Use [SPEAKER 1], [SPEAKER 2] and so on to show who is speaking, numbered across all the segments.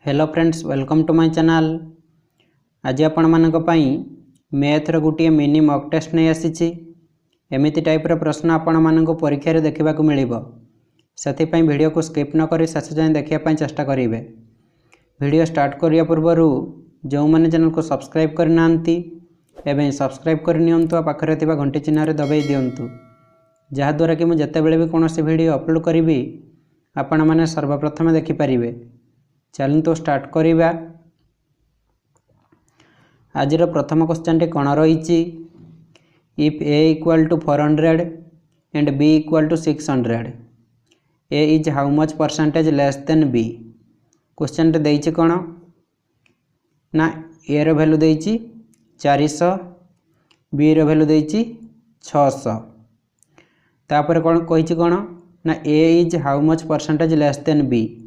[SPEAKER 1] Hello friends, welcome to my channel. आज आपण मानक पई मैथर गोटे मिनी मॉक टेस्ट नहीं आसी। एमिति टाइपर प्रश्न आपण मानक परीक्षा रे देखा मिलिबो। सेति पई वीडियो को स्किप न करी शेष जाए देखा चेष्टा करेंगे। वीडियो स्टार्ट करिया पूर्व जो मैंने चैनल को सब्सक्राइब करना एवं सब्सक्राइब करनियंतु पाखरे थिबा घंटी चिन्ह रे दबाई दियंतु, जहाद्वारा कि मुझे बेले भी कौन वीडियो अपलोड करी आपण मैंने सर्वप्रथम देखिपारे। चलते तो स्टार्ट करिबा। आज प्रथम क्वेश्चन टी कौन रही? If A equal to 400 and B equal to 600, A is how much percentage less than B. Question टे देइछि कौन ना ए रो वैल्यू देइछि 400, बी रो वैल्यू देइछि 600। तापर कौन कहिछि कौन ना A is how much percentage less than B,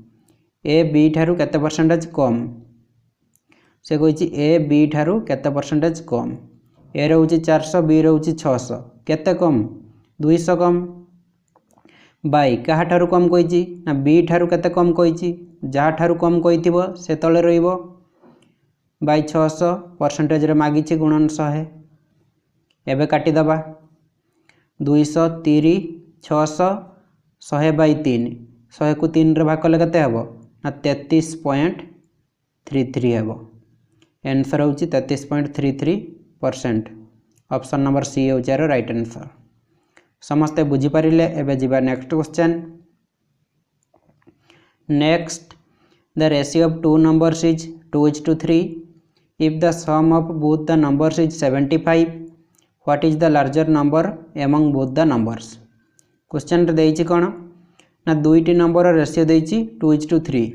[SPEAKER 1] A B ठारू केते परसेंटेज कम। से कहिछि ए बी ठारू केते परसेंटेज कम। ए रोचे 400, बी रोचे 600, केते कम 200 कम। बाई कहा ठारू कम कहिछि ना बी ठारू केते कम कहिछि, जहा ठारू कम कहिथिबो से तळे रहिबो। बाई 600 परसेंटेज रे मागिछि गुणन 100। एबे काटी दबा 200 30 600 100 बाई 3, 100 को 3 रे भाग कले केते हबो ना 33.33 हेबो। आंसर होची 33.33%। ऑप्शन नंबर सी होची राइट आंसर। समस्ते बुझी पारिले। एबे जिबा next question. Next, the ratio of two numbers is 2:3 if the sum of both the numbers is 75, what is the larger number among both the numbers. Question रे देइछि कोन ना दुईटी नंबर रेशियो देइछि 2:3,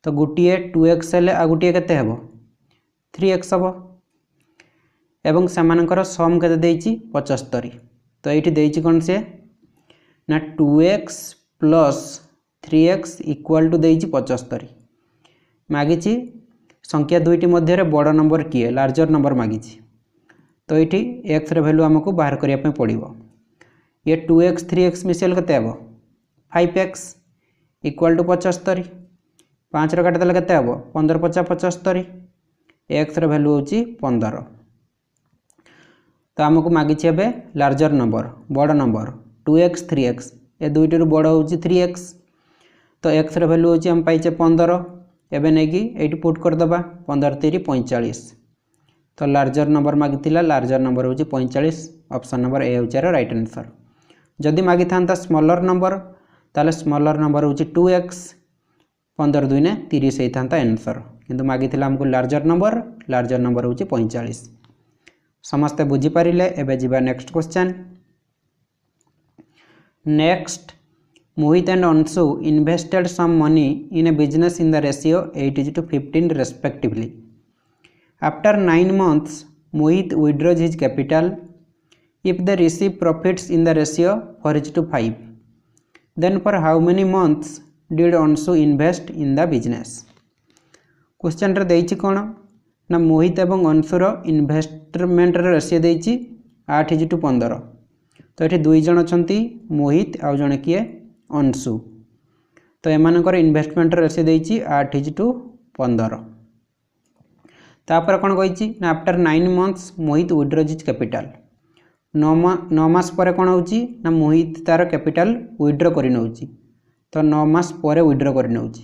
[SPEAKER 1] तो गोटे 2x हेले आ गोटे केते हेबो 3x हेबो। एवं सेमानकर सम केते देइछि 75। तो एठी देइछि कोन से ना 2x plus 3x equal to देइछि 75। मागिछि संख्या दुईटी मध्य रे बड़ नंबर किए, लार्जर नंबर मागिछि। तो एठी x रे वैल्यू हमको बाहर करिया पे पड़िबो। ये 2x 3x मिसेल केते हेबो 5x इक्वल टू 75। 5 रे काट देले केते हेबो 15 50 75। x रे वैल्यू होची 15। तो हमको मागिछि एबे लार्जर नंबर बड़ नंबर 2x 3x, ए दुईटी रु बड़ होची 3x। तो x रे वैल्यू होची हम पाइचे 15। एबे नै कि एठी पुट कर दबा 15 3 45। तो लार्जर नंबर मागितिला, लार्जर नंबर होची 45। ऑप्शन नंबर ए होची राइट आंसर। जदि मागी थांता स्मॉलर नंबर ताले स्मॉलर नंबर होची 2x, 15 2 ने 30 होई थांता आंसर। किंतु मागितिला हमको लार्जर नंबर होची 45। समस्ते बुझी पारिले। एबे जिबा next question. Next, Mohit and Anshu invested some money in a business in the ratio 8:15 respectively. After 9 months, Mohit withdraws his capital. If they receive profits in the ratio 4:5, then for how many months did Anshu invest in the business? Question रे देइछि कोन ना मोहित एवं अंशुर investment ratio देइछि 8:15। तो एठी दुई जण अछंती मोहित आ जण किए अंशु। तो एमानकर इन्वेस्टमेंट रेशियो देइछि 8:15। तापर कोन कहिछि ना आफ्टर 9 मंथ्स मोहित विथड्रॉज हिज कैपिटल। 9 मास पर कौन होची ना मोहित तार कैपिटल विथड्रॉ करि नउची। तो 9 मास पर विथड्रॉ करि नउची।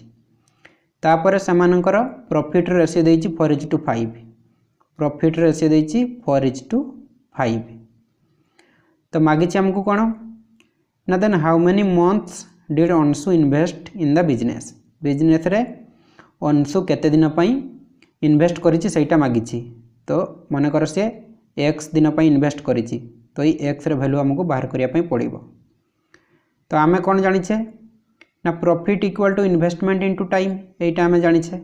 [SPEAKER 1] तापर समानकर प्रॉफिट रेशियो देइची 4:5। प्रॉफिट रेशियो देइची 4:5। तो मागिछि हमको कोन ना then how many months did Anshu invest in the business. Business रे अंशु केते दिन पई इन्वेस्ट करिछि सेटा मागिछि। तो मन कर से x दिन पई इन्वेस्ट करिछि। तो ये x रे वैल्यू हमको बाहर करिया पई पड़िबो। तो आमे कोन जानिछे ना profit equal to investment into time, एटा आमे जानिछे।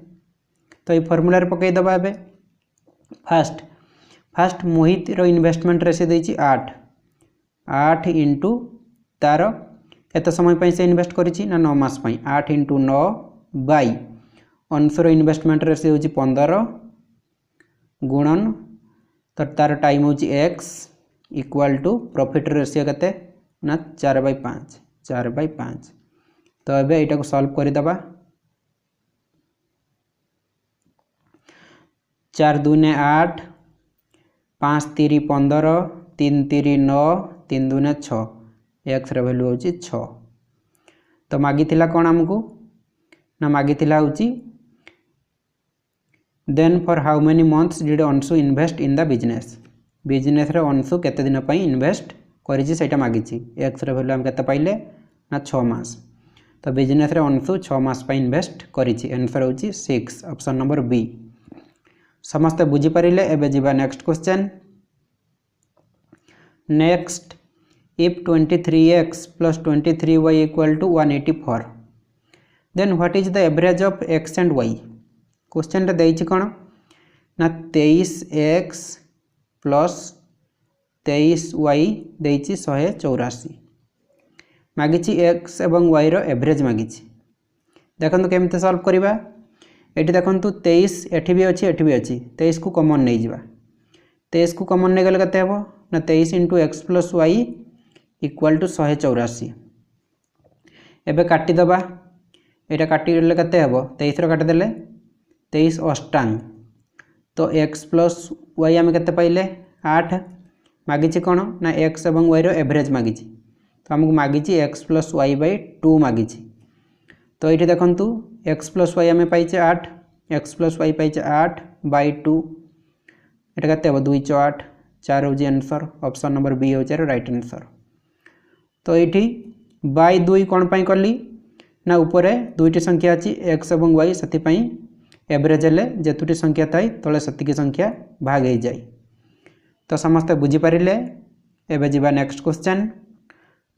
[SPEAKER 1] तो ये फार्मूला रे पकई दबा। एबे फास्ट मोहित रो इन्वेस्टमेंट रेशियो देइछि 8 इंटू तार केते समय पई से इन्वेस्ट करिछि ना 9 मास पई। 8 इंटू 9 बाई अंशुर इन्वेस्टमेंट रेशियो होछि 15 गुणन तो तार टाइम होची x equal to profit ratio केते ना 4/5 4/5। तो एबे एटा को सॉल्व करि दबा। 4 दूने 8, 5 3 15, 3 3 9, 3 दूने 6, एक्स वैल्यू हूँ 6। तो मागी कौन आमको ना मागी हूँ then for how many months did Anshu invest in the business, business रे अंशु केते दिन पई इन्वेस्ट करिछि सेटा मागिछि। एक्स वैल्यू हम केते पाइले ना 6 मास। तो बिजनेस रे अंशु 6 मास पई इन्वेस्ट करिछि। आंसर हूँ 6 ऑप्शन नंबर बी। समस्ते बुझी पारिले। एबे जिबा next question. Next if 23x plus 23y equal to 184 then what is the average of x and y। Question रे देइछि कोन ना 23x प्लस 23y देइछि 184 मागिछि x एवं y रो एवरेज मागिछि। देखंतु केमते सॉल्व करिबा। एठी देखंतु 23 एठी भी अछि एठी भी अछि 23 को कॉमन नै जिबा 23 को कॉमन नै गले कते हेबो ना 23 * x + y इक्वल टू 184। एबे काटी दबा एटा काटी देले कते हेबो 23 रो काटी देले 23 अष्टांग। तो x + y आमे कते पाइले 8 मागिछि कोन ना x एवं y रो एवरेज मागिछि। तो हमकु मागिछि x + y/2 मागिछि। तो एठी देखंतु x + y आमे पाइछे 8 x + y पाइछे 8/2 एटा कते हेबो 2 * 8 4 होजी आंसर। ऑप्शन नंबर बी होची राइट आंसर। तो ये बाय 2 कौन पाई कली ना ऊपर दुईटी संख्या अच्छी एक्स और वाई से एवरेज हेले जेतुटी संख्या थाई तले सेतिकी संख्या भाग हो जाए। तो समस्ते बुझीपारे। एबे जिबा next question.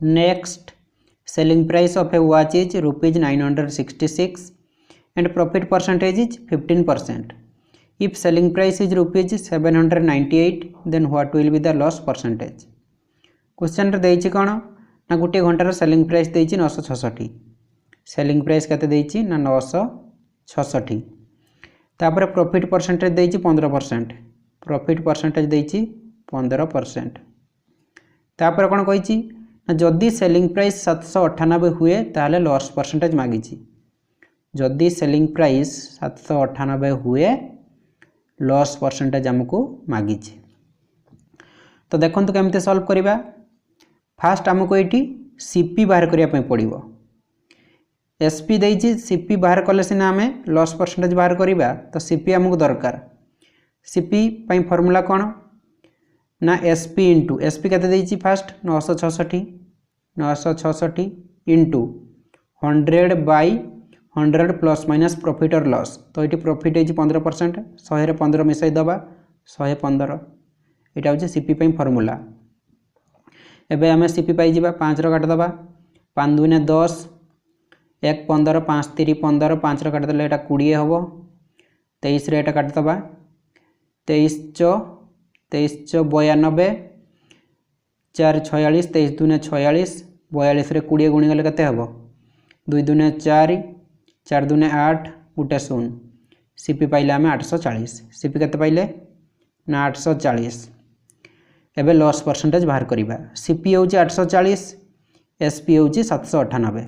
[SPEAKER 1] Next selling price of a watch is ₹966 and profit percentage is 15%। If selling price is ₹798 then what will be the loss percentage. Question रे देइछि कोन ना गोटे घंटार सेलिंग प्राइस देइछि 966 सेलिंग प्राइस केते देइछि ना 966 तापर प्रॉफिट परसेंटेज देइछि 15% प्रॉफिट परसेंटेज देइछि 15% तापर कोन कहिछि ना जदी सेलिंग प्राइस 798 हुए ताले लॉस परसेंटेज मागिछि। जदी सेलिंग प्राइस 798 हुए लॉस परसेंटेज हमको मागिछि। तो देखंतु केमते सॉल्व करिबा। फास्ट आमको ये सीपी बाहर करने पड़ो। एसपी देइछि सीपी बाहर कले सिना आमे लॉस परसेंटेज बाहर करिबा। तो सीपी आमको दरकार। सीपी पई फॉर्मूला कौन ना एसपी इंटू एसपी केते देइछि first 966 into 100/100 plus minus profit और लॉस। तो ये प्रॉफिट है 15% 100 रे 15 मिसाई दबा 115 यहाँ हूँ सीपी पई फॉर्मूला। एबे आमे सीपी पाई जिबा 5 रो काट दबा 5 दूने 10 1 15 5 3 15 5 रो काट देले एटा 20 हबो 23 रे एटा काट दबा 23 चो 92 4 46 23 दूने 46 42 रे 20 गुणी गले कते हबो 2 दूने 4 4 दूने 8 गुटे 0 सीपी पाइले आमे 840 सीपी कते पाइले ना 840। एबे लॉस परसेंटेज बाहर करिबा। सीपी होची 840 एसपी होची 798।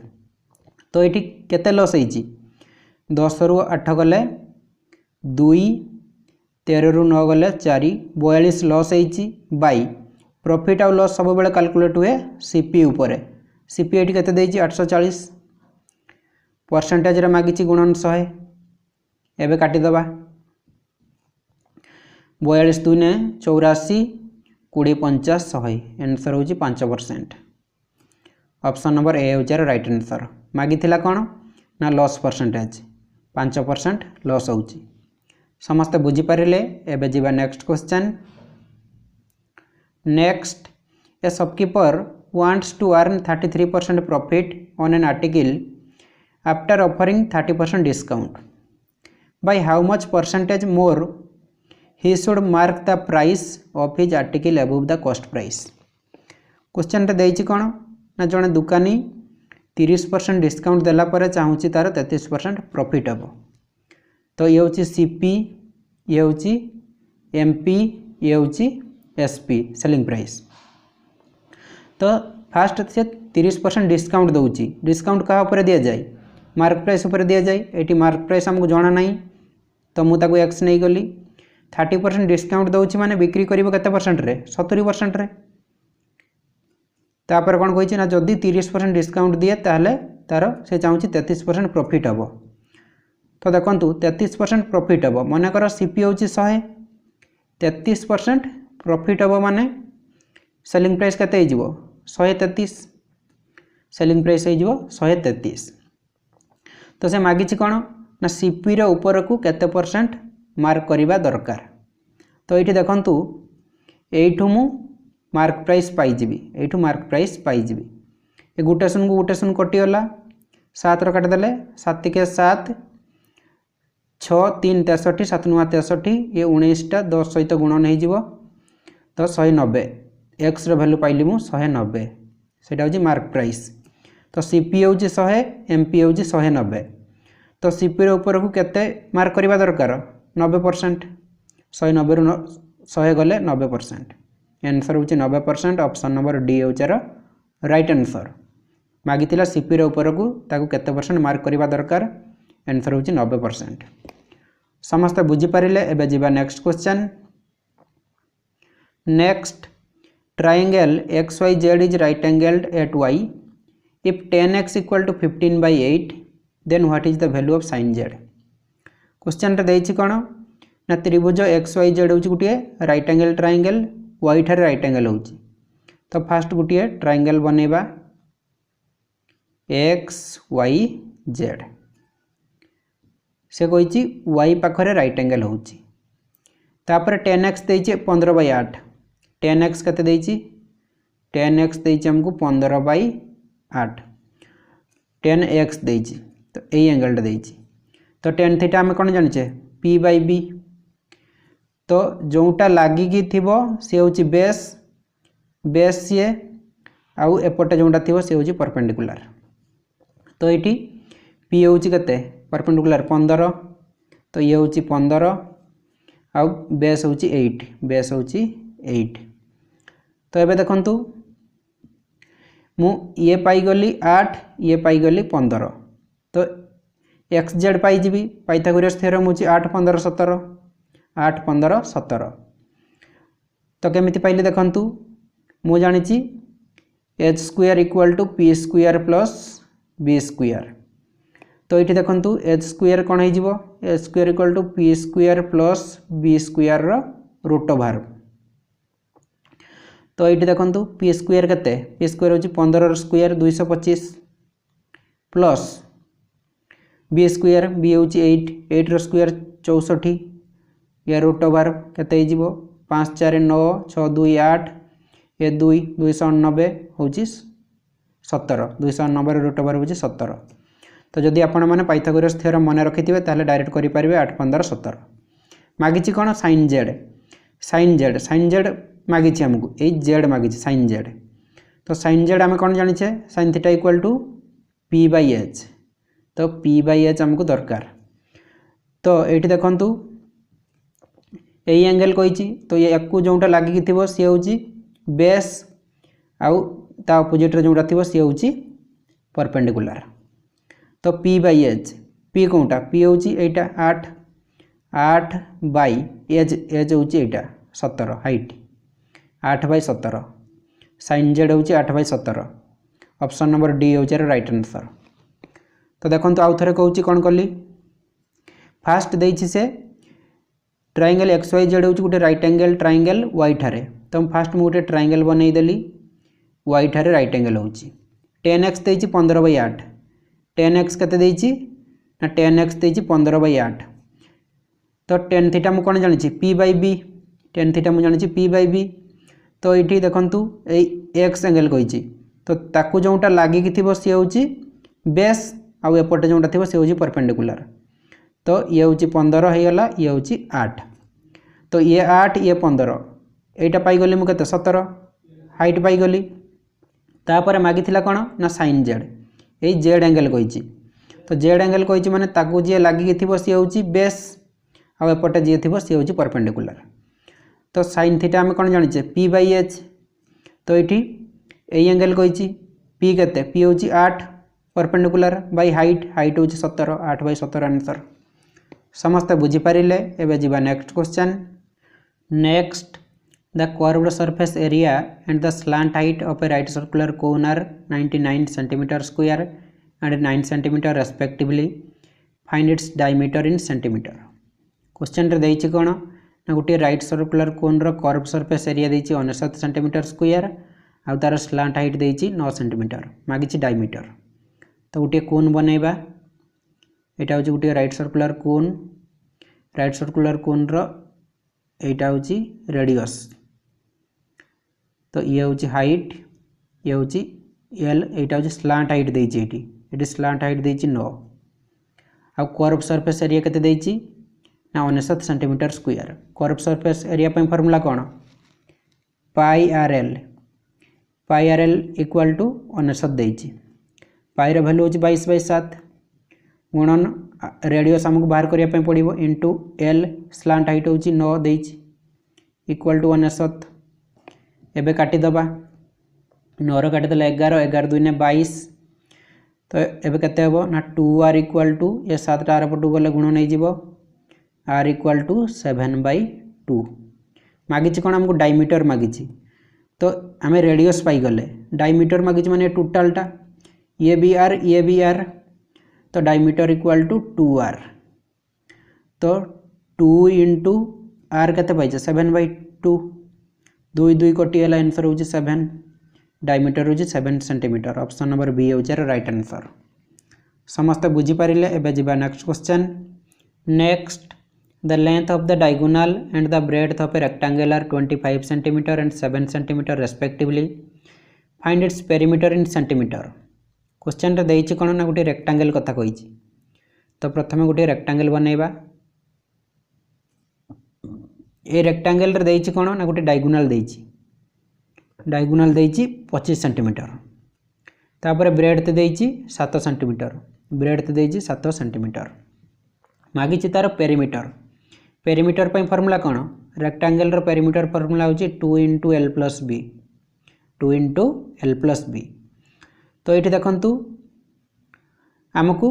[SPEAKER 1] तो ये केते लॉस होईची 10 रु 8 गले 2 13 रु 9 गले 4 42 लॉस होईची बाई प्रॉफिट और लॉस सब बेले कैलकुलेट हुए सीपी ऊपर। सीपी एटी केते देईची 840 परसेंटेज रे मागिची गुणन 100। एबे काटी दबा 42 दूने 84 20 50 100 आंसर होची 5%। ऑप्शन नंबर ए होची राइट आंसर। मागी थिला कोन ना लॉस परसेंटेज 5% लॉस होची। समस्त बुझी पारिले। एबे जिबा next question. Next A shopkeeper wants to earn 33% profit on an article after offering 30% discount. By how much percentage more he should mark the price of his article above the cost price? Question रे देइछि कोन ना जने दुकानी 30% discount देला परे चाहूची तार 33% profit हबो। तो ये होची सीपी ये होची एमपी ये होची एसपी सेलिंग प्राइस। तो फास्ट से 30% डिस्काउंट दउची। डिस्काउंट कहा ऊपर दिया जाए मार्क प्राइस ऊपर दिया जाए। एटी मार्क प्राइस हमको जाना नहीं तो मु ताको एक्स नहीं गली 30% डिस्काउंट दौर माने बिक्री करिवो केते परसेंट रे 70% रे। तापर कौन कही ना जदि 30% डिस्काउंट दिए ताहले तार से चाहूँगी 33% प्रॉफिट हम। तो देखो 33% प्रॉफिट हम मनकर सीपी हूँ 100 33% प्रॉफिट हम माने सेलिंग प्राइस केते हो 133 सेलिंग प्राइस हो 133। तो से मागिच कौन ना सीपी रो ऊपर को केते परसेंट मार्क करवा दरकार। तो ये देखु यू मु मार्क प्राइस पाइबी यू मार्क प्राइस पाइबी ये गोटे शून्य कटिगला 7 काटिदेले 7 के 7 6 3 63 7 9 63 ये 19टा 10 सहित गुणन हो तो 190 एक्स वैल्यू पाइली मु 190 से मार्क प्राइस। तो सीपी हूँ 100 एमपी हूँ 190। तो सीपी ऊपर को केते मार्क करवा दरकार 90% 190 रु 100 गले 90%। आंसर हूँ 90%। ऑप्शन नंबर डी हूँ राइट आंसर। मागिला सीपी ऊपर को ताकू केते परसेंट मार्क करवा दरकार आंसर हूँ 90%। समस्त बुझीपारे एबे जीवा next question. Next triangle XYZ is right angled at Y. If 10x equal to 15/8 then what is the value of sin Z? Question रे कौन ना त्रिभुज XYZ हूँ गोटे राइट एंगल ट्रायंगल Y ठारे राइट एंगल हूँ। तो फास्ट गोटे ट्रायंगल बनैबा XYZ से कही Y पाखरे राइट एंगल हूँ। तापर 10x देइछे 15/8 10x केते देइछि 10x देइछि हमको 15/8 10x देइछि तो ए एंगल देइछि। तो tan थीटा हम कौन जानिछे p/b। तो जोटा लागिकी थिबो से होछि बेस बेस सी आउ एपटे जोटा थिबो से होछि परपेंडिकुलर। तो ये p होछि केते परपेंडिकुलर 15 तो ये होछि 15 आउ बेस होछि 8 बेस होछि 8। तो ये देखंतु मु ये पाईगली 8 ये पाईगली 15 तो XZ पाइबी पाइथागोरस थ्योरम हूँ 8 15 17 8 15 17। तो केमिति पाइले देखंतु मु जानिछि h square equal to p square plus b square. तो ये देखंतु h स्क्वायर कौन हो h square equal to p square plus b square root over. तो ये देखंतु पी स्क्वायर केते पी स्क्वायर हूँ 15 square 225 plus B square B हूँ 8 8 स्क्वायर 64 या रूट ओवर केते हो 5 4 9 6 2 8 ये 2 290 हूँ 17 290 रूट ओवर हूँ 17। तो जदि आपण मैंने पाइथागोरस थ्योरम मन रखिथे ताहले डायरेक्ट करेंगे 8 15 17। मागिची कौन साइन जेड मागिछि हमको ये जेड मागिछि साइन जेड। तो साइन जेड आम कौन जानिछे sine theta equal to p/h। तो p/h हमको दरकार। तो ये देखंतु यही एंगल कही तो ये आपको जोटा लगिकी थी सी हूँ बेस आउ ता अपोजिट रे जोटा थी सी हूँ परपेंडिकुलर। तो p/h p कौटा p हूँ यहाँ 8 8 बाई एज हूँ यहाँ 17 हाइट 8/17 साइन जेड हूँ 8/17। ऑप्शन नंबर डी हूँ राइट आंसर। तो देखो आउ थे कहूँ कौन कली फास्ट देइछि से ट्रायंगल XYZ हूँ गोटे राइट एंगल ट्रायंगल Y ठारे। तो फास्ट मुझे गोटे ट्रायंगल बनईदेली Y ठारे राइट एंगल हूँ 10x देइछि 15/8 10x केते देइछि ना 10x देइछि 15/8। तो tan थीटा मु कौन जानिछि p/b tan थीटा मु जानिछि p/b। तो ये देखंतु एक्स एंगल कही तो ताकू जोटा लागिकी थी सी हूँ बेस आउ एपटे जोटा थी सी हूँ परपेंडिकुलर। तो ये हूँ 15 होगला ये हूँ 8 तो ये 8 ये 15 यहाँ पाईगली मुझे 17 हाइट पाईगली। तापर मागिथिला कौन ना साइन जेड यही जेड एंगल कही। तो जेड एंगल कही माने ताकू जी लागिकी थी सी हूँ बेस आउ एपटे जी थी सी हूँ परपेंडिकुलर। तो साइन थीटा आम कौन जानिछे p/h। तो ये यही एंगल कही p केते p हूँ 8 परपेंडिकुलर बाय हाइट हाइट हूँ 17 8/17 आंसर। समस्त बुझीपारे एबे जीवा next question. Next, the curved surface area and the slant height of a right circular cone are 99 cm square and 9 cm respectively. Find its diameter in centimeter. Question रे देइछि कोन ना गोटे right circular cone रो curve surface area देइछि 99 cm square आ तार slant height देइछि 9 cm मागिछि डायमीटर। तो गोटे कोन बनेबा एटा होछि गोटे राइट सर्कुलर कोन रो एटा होछि रेडियस। तो ये होछि हाइट, ये होछि एल, एटा होछि स्लांट हाइट देइछि एटी स्लांट हाइट देइछि 9 आ कर्व सरफेस एरिया केते देइछि ना 99 cm square. Curve surface area पे फार्मूला कोन pi r l equal to 99 देइछि। पाई रो वैल्यू होछि 22/7 गुणन रेडियस हमको बाहर करिया पे पड़िबो इनटू एल स्लांट हाइट होछि 9 देइछि इक्वल टू 99। एबे काटी दबा 9 रो काटी देले 11 11 2 ने 22। तो एबे केते हबो ना 2r इक्वल टू ये 7 टा आर पटू गले गुण नै जिवो r इक्वल टू 7/2 मागिछि कोन हमको डायमीटर मागिछि। तो आमे रेडियस पाई गले डायमीटर मागिछि माने टोटलटा ये भी r तो डायमीटर इक्वल टू 2r। तो 2 इंटू r केते पाइछे 7/2 2 2 कोटी एला आंसर होछि 7 डायमीटर होछि 7 सेंटीमीटर। ऑप्शन नंबर बी होछि राइट आंसर। समस्त बुझी पारिले एबे जिबा next question. Next, the length of the diagonal and the breadth of a rectangle are 25 cm and 7 cm respectively. Find its perimeter in centimeter. Question रे देइछि कोन ना गोटे रेक्टेंगल कथा कहिछि। तो प्रथमे गोटे रेक्टेंगल बनेबा। ए रेक्टेंगल रे देइछि कोन ना गोटे डायगोनल देइछि 25 cm। तापर ब्रेडथ देइछि 7 cm, ब्रेडथ देइछि 7 cm। मागिछि तार पेरीमीटर पे फार्मूला कोन रेक्टेंगल रो पेरीमीटर फार्मूला होछि 2 * l + b 2 * l + b। तो ये देखंतु हमको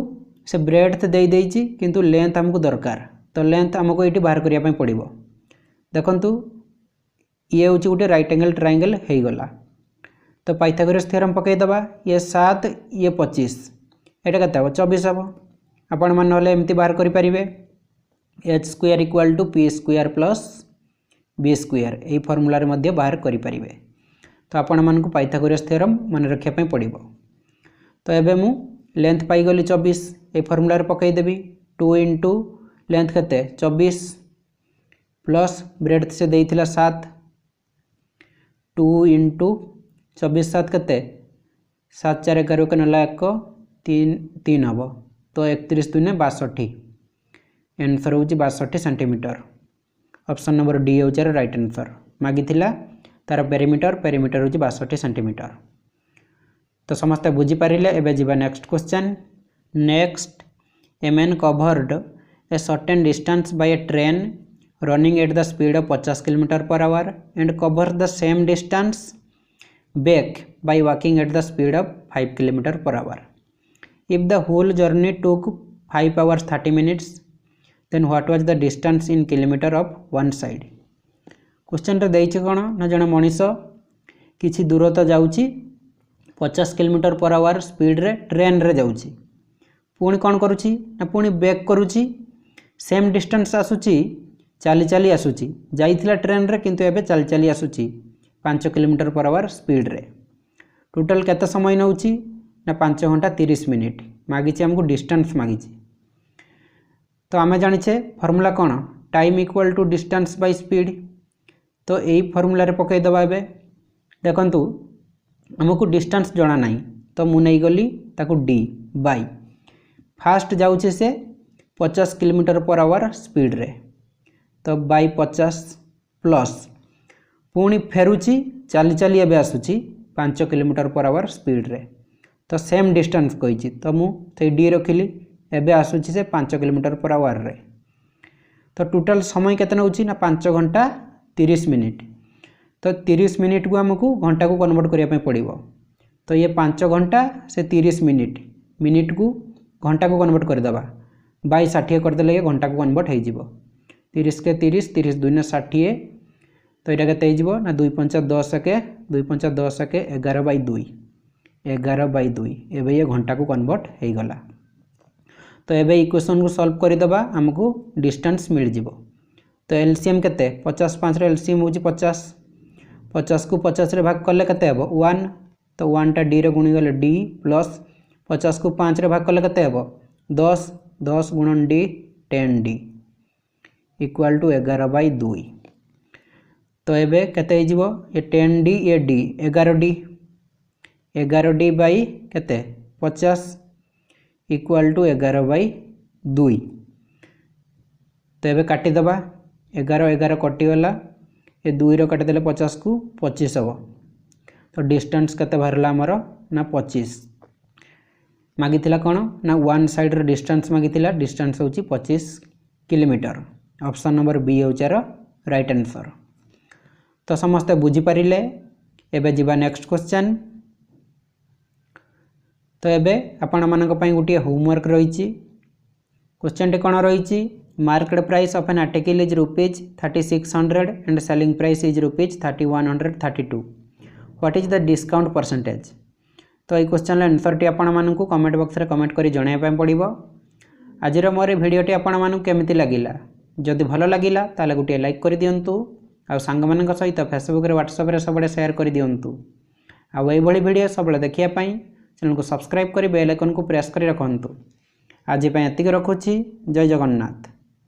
[SPEAKER 1] से ब्रेडथ दे देइछि किंतु लेंथ हमको दरकार। तो लेंथ हमको ये बाहर करिया पे पड़िबो। देखंतु ये होछि गोटे राइट एंगल ट्रायंगल हे गला। तो पाइथागोरस थ्योरम पकई दबा ये 7 ये 25 एटा कते हो 24 हबो। आपण मन होले एम्ति बाहर करि परिबे h² equal to p² plus b² ए फार्मूला रे मध्ये बाहर करि परिबे। तो आपण मन को पाइथागोरस थ्योरम मन रखिया पे पड़िबो। तो एबे मु लेंथ पाई गली 24 ए फार्मूला रे पकई देबी 2 इंटू लेंथ केते 24 प्लस ब्रेडथ से देइथिला 7 2 इंटू 24 7 केते 7 4 11 के नला 1 3 हबो। तो 31 2 ने 62 आंसर होछि 62 सेंटीमीटर। ऑप्शन नंबर डी होछि राइट आंसर। मागिथिला तार पेरीमीटर होछि 62 सेंटीमीटर। तो समस्त बुझी पारिले एबे जिबा next question. Next, a man covered a certain distance by A train running at the speed of 50 km/h and covers the same distance back by walking at the speed of 5 km/h. If the whole journey took 5 hours 30 minutes, then what was the distance in kilometer of one side? Question रे देइछि कोन ना जने मनीष किछि दूरता जाउछि 50 km/h speed रे train रे जाउछि पुणी कोन करूछि ना पुणी बैक करूछि सेम डिस्टेंस आसुछि चाली चाली आसुछि जाइथिला ट्रेन रे किंतु एबे चाली चाली आसुछि 5 km/h स्पीड रे। टोटल केते समय नउछि ना 5 घंटा 30 मिनिट। मागिछि हमको डिस्टेंस मागिछि। तो आमे जानिछे फार्मूला कोन time equal to distance by speed. तो एई फार्मूला रे पकई दबा एबे देखंतु हमको डिस्टेंस जणा नाही तो मु नै गली ताको डी बाय फास्ट जाउछे से 50 km/h स्पीड रे तो बाय 50 प्लस पुणी फेरुची चाली चाली एबे आसुची 5 km/h स्पीड रे। तो सेम डिस्टेंस कहिछि तो मु से डी रखिली एबे आसुची से 5 km/h रे। तो टोटल समय केतना होची ना 5 घंटा 30 मिनिट। तो 30 मिनिट को हमको घंटा को कन्वर्ट करिया पे पड़िबो। तो ये 5 घंटा से 30 मिनिट को घंटा को कन्वर्ट कर दबा बाय 60 कर देले घंटा को कन्वर्ट हो जिवो 30 के 30 30 2 ने 60 तो यहाँ के ना 2 पंचा 10 के 2 पंचा 10 के 11/2 11/2 एवं ये घंटा को कन्वर्ट हो गला। तो ये इक्वेशन को सॉल्व करदेबा आमको डिस्टेंस मिल जिवो। तो एलसीएम केते 50 5 रे एलसीएम होची 50 50 को 50 रे भाग करले केते हेबो 1 तो 1 टा डी रे गुणी गले डी प्लस 50 को 5 रे भाग करले केते हेबो 10 10 गुणन डी 10 डी इक्वल टू 11/2। तो ये केते हिजिवो ये 10 डी ये डी 11 डी बाई केते 50 इक्वल टू 11/2। तो ये काटिदेबा 11 11 कटिगला ये 2 रो काटिदेले 50 को 25 हम। तो डिस्टेंस केते बाहरला हमर ना 25 मागिथिला कोन ना वन साइड रो डिस्टेंस मागिथिला डिस्टेंस होची 25 किलोमीटर। ऑप्शन नंबर बी होचार राइट आंसर। तो समस्ते बुझी पारिले। एबे जिबा नेक्स्ट क्वेश्चन। तो एबे आपण मानक पई गुटिया होमवर्क रहिछि। क्वेश्चन टे कोन रहिछि market price of an article is rupees 3600 and selling price is rupees 3132। What is the discount percentage. तो ये क्वेश्चन आंसर टी आपण मानक कमेंट बॉक्स रे कमेंट करी जणाय पई पड़िबो। आजिर मोर भिडियोटी आपण मानक केमिति लागिला जदि भलो लागिला ताले गुटिया लाइक करि दियंतु आ सांग मानक सहित फेसबुक रे व्हाट्सएप रे सबले शेयर करि दियंतु। आ एई भली वीडियो सबले देखिया पई चैनल को सब्सक्राइब करी बेल आइकन को प्रेस करी रखंतु। आज पई एतिक रखुछि। जय जगन्नाथ।